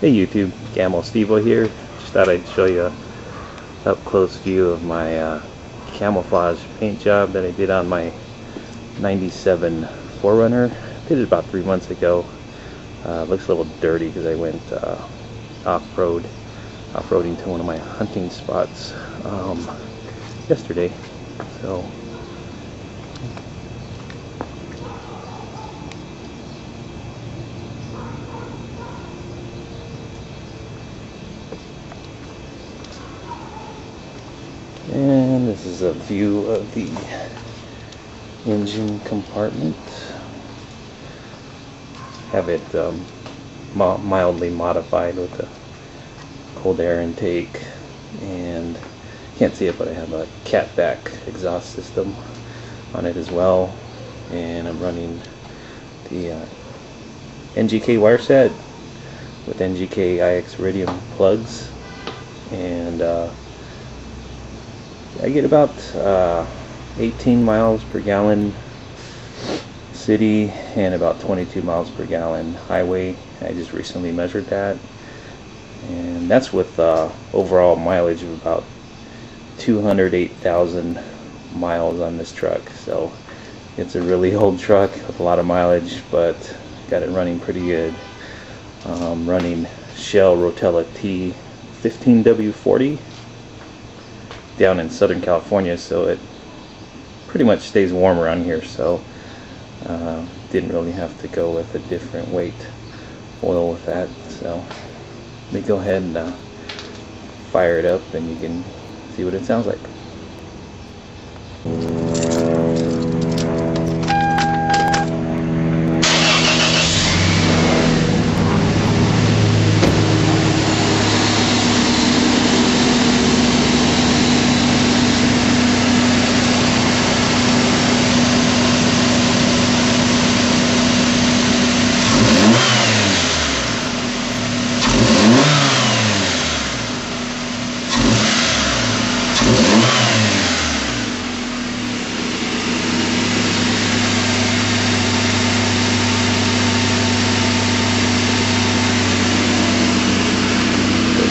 Hey YouTube, GamoStevo here. Just thought I'd show you an up-close view of my camouflage paint job that I did on my 97 4runner. Did it about 3 months ago. Looks a little dirty because I went off-roading to one of my hunting spots yesterday. So and this is a view of the engine compartment. Have it mildly modified with a cold air intake, and can't see it, but I have a catback exhaust system on it as well, and I'm running the NGK wireset with NGK Iridium plugs, and I get about 18 miles per gallon city and about 22 miles per gallon highway. I just recently measured that, and that's with overall mileage of about 208,000 miles on this truck. So it's a really old truck with a lot of mileage, but got it running pretty good. Running Shell Rotella T 15W40 down in Southern California, so it pretty much stays warm around here, so didn't really have to go with a different weight oil with that. So let me go ahead and fire it up, and you can see what it sounds like.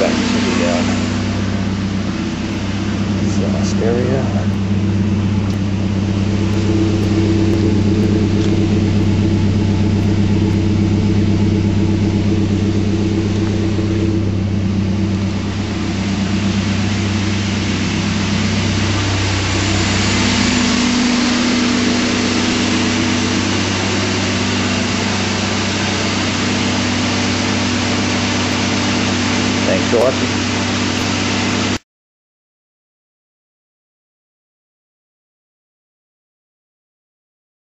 Back to the exhaust area. Thanks for watching.